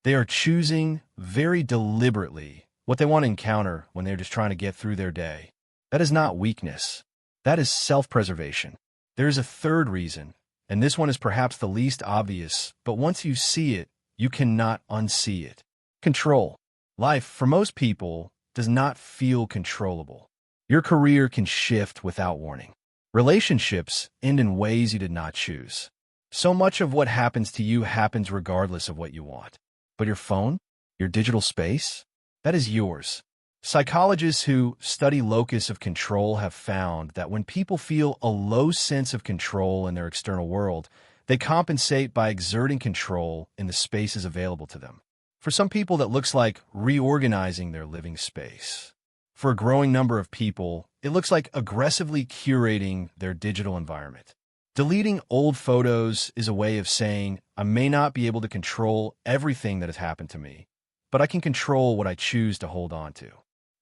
They are choosing very deliberately what they want to encounter when they're just trying to get through their day. That is not weakness. That is self-preservation. There is a third reason, and this one is perhaps the least obvious, but once you see it, you cannot unsee it. Control. Life, for most people, does not feel controllable. Your career can shift without warning. Relationships end in ways you did not choose. So much of what happens to you happens regardless of what you want. But your phone, your digital space, that is yours. Psychologists who study locus of control have found that when people feel a low sense of control in their external world, they compensate by exerting control in the spaces available to them. For some people, that looks like reorganizing their living space. For a growing number of people, it looks like aggressively curating their digital environment. Deleting old photos is a way of saying, I may not be able to control everything that has happened to me, but I can control what I choose to hold on to.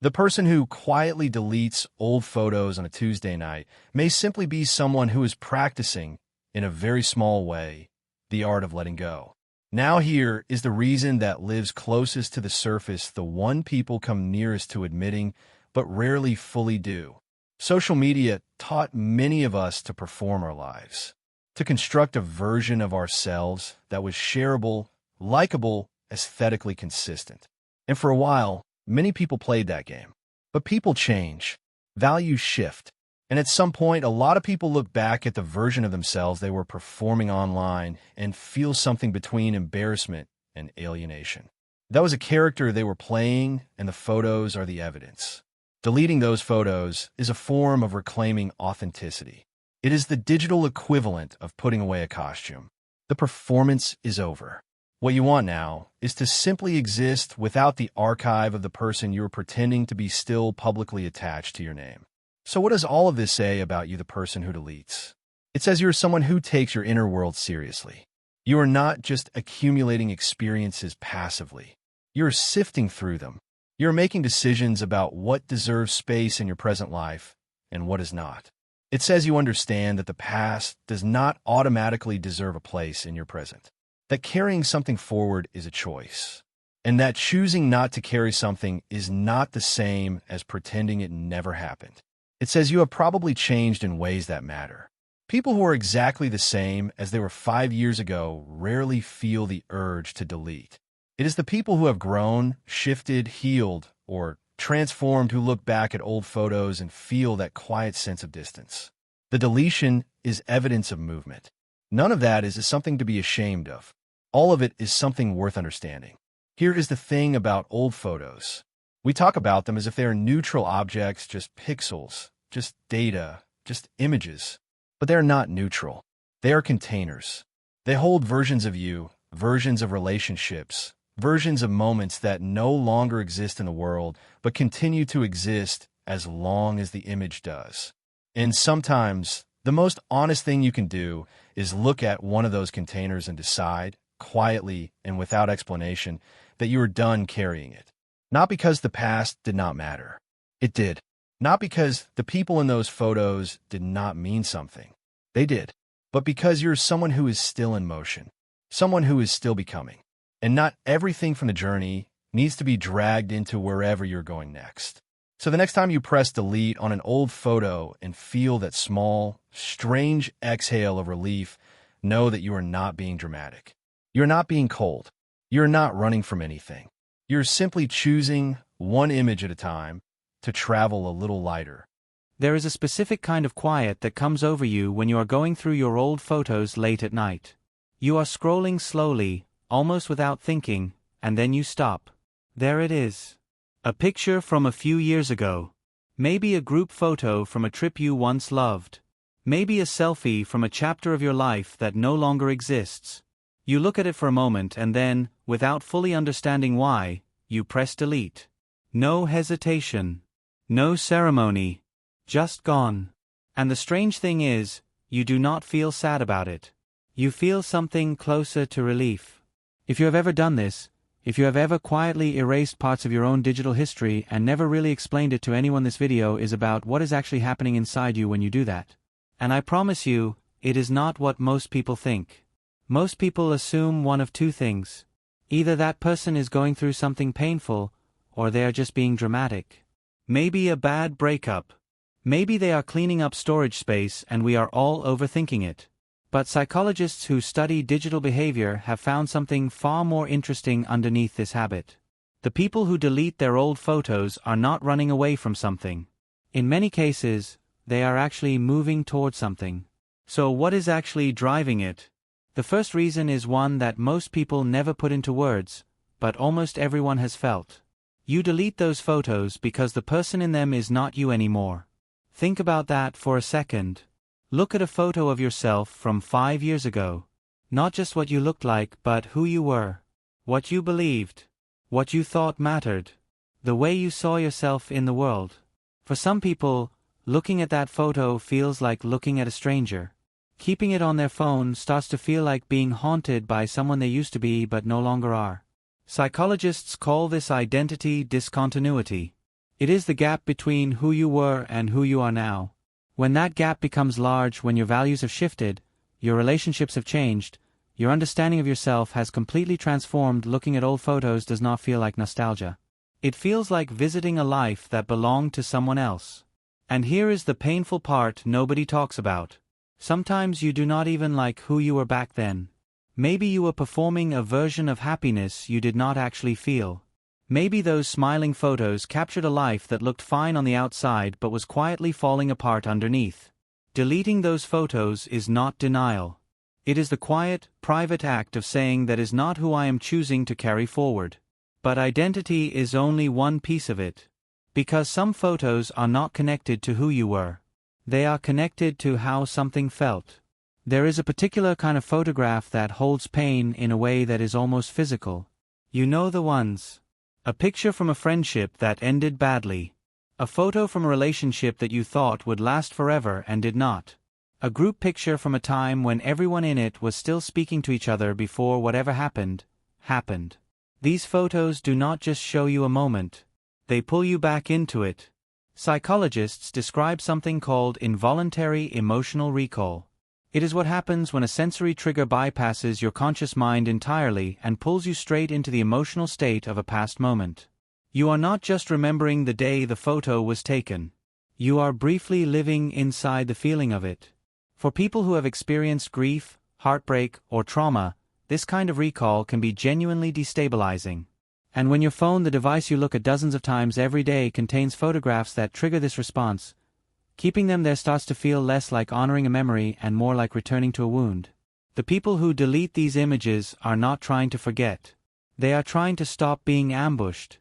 The person who quietly deletes old photos on a Tuesday night may simply be someone who is practicing, in a very small way, the art of letting go. Now here is the reason that lives closest to the surface, the one people come nearest to admitting, but rarely fully do. Social media taught many of us to perform our lives, to construct a version of ourselves that was shareable, likable, aesthetically consistent. And for a while, many people played that game. But people change, values shift, and at some point, a lot of people look back at the version of themselves they were performing online and feel something between embarrassment and alienation. That was a character they were playing, and the photos are the evidence. Deleting those photos is a form of reclaiming authenticity. It is the digital equivalent of putting away a costume. The performance is over. What you want now is to simply exist without the archive of the person you're pretending to be still publicly attached to your name. So what does all of this say about you, the person who deletes? It says you're someone who takes your inner world seriously. You are not just accumulating experiences passively. You're sifting through them. You're making decisions about what deserves space in your present life and what is not. It says you understand that the past does not automatically deserve a place in your present. That carrying something forward is a choice. And that choosing not to carry something is not the same as pretending it never happened. It says you have probably changed in ways that matter. People who are exactly the same as they were 5 years ago rarely feel the urge to delete. It is the people who have grown, shifted, healed, or transformed who look back at old photos and feel that quiet sense of distance. The deletion is evidence of movement. None of that is something to be ashamed of. All of it is something worth understanding. Here is the thing about old photos. We talk about them as if they are neutral objects, just pixels, just data, just images. But they are not neutral. They are containers. They hold versions of you, versions of relationships, versions of moments that no longer exist in the world, but continue to exist as long as the image does. And sometimes, the most honest thing you can do is look at one of those containers and decide, quietly and without explanation, that you are done carrying it. Not because the past did not matter. It did. Not because the people in those photos did not mean something. They did. But because you're someone who is still in motion. Someone who is still becoming. And not everything from the journey needs to be dragged into wherever you're going next. So the next time you press delete on an old photo and feel that small, strange exhale of relief, know that you are not being dramatic. You're not being cold. You're not running from anything. You're simply choosing one image at a time to travel a little lighter. There is a specific kind of quiet that comes over you when you are going through your old photos late at night. You are scrolling slowly, almost without thinking, and then you stop. There it is. A picture from a few years ago. Maybe a group photo from a trip you once loved. Maybe a selfie from a chapter of your life that no longer exists. You look at it for a moment and then, without fully understanding why, you press delete. No hesitation. No ceremony. Just gone. And the strange thing is, you do not feel sad about it. You feel something closer to relief. If you have ever done this, if you have ever quietly erased parts of your own digital history and never really explained it to anyone, this video is about what is actually happening inside you when you do that. And I promise you, it is not what most people think. Most people assume one of two things. Either that person is going through something painful, or they are just being dramatic. Maybe a bad breakup. Maybe they are cleaning up storage space and we are all overthinking it. But psychologists who study digital behavior have found something far more interesting underneath this habit. The people who delete their old photos are not running away from something. In many cases, they are actually moving toward something. So what is actually driving it? The first reason is one that most people never put into words, but almost everyone has felt. You delete those photos because the person in them is not you anymore. Think about that for a second. Look at a photo of yourself from 5 years ago. Not just what you looked like, but who you were. What you believed. What you thought mattered. The way you saw yourself in the world. For some people, looking at that photo feels like looking at a stranger. Keeping it on their phone starts to feel like being haunted by someone they used to be but no longer are. Psychologists call this identity discontinuity. It is the gap between who you were and who you are now. When that gap becomes large, when your values have shifted, your relationships have changed, your understanding of yourself has completely transformed, looking at old photos does not feel like nostalgia. It feels like visiting a life that belonged to someone else. And here is the painful part nobody talks about. Sometimes you do not even like who you were back then. Maybe you were performing a version of happiness you did not actually feel. Maybe those smiling photos captured a life that looked fine on the outside but was quietly falling apart underneath. Deleting those photos is not denial. It is the quiet, private act of saying that is not who I am choosing to carry forward. But identity is only one piece of it. Because some photos are not connected to who you were. They are connected to how something felt. There is a particular kind of photograph that holds pain in a way that is almost physical. You know the ones. A picture from a friendship that ended badly. A photo from a relationship that you thought would last forever and did not. A group picture from a time when everyone in it was still speaking to each other before whatever happened. These photos do not just show you a moment. They pull you back into it. Psychologists describe something called involuntary emotional recall. It is what happens when a sensory trigger bypasses your conscious mind entirely and pulls you straight into the emotional state of a past moment. You are not just remembering the day the photo was taken. You are briefly living inside the feeling of it. For people who have experienced grief, heartbreak, or trauma, this kind of recall can be genuinely destabilizing. And when your phone, the device you look at dozens of times every day, contains photographs that trigger this response, keeping them there starts to feel less like honoring a memory and more like returning to a wound. The people who delete these images are not trying to forget. They are trying to stop being ambushed.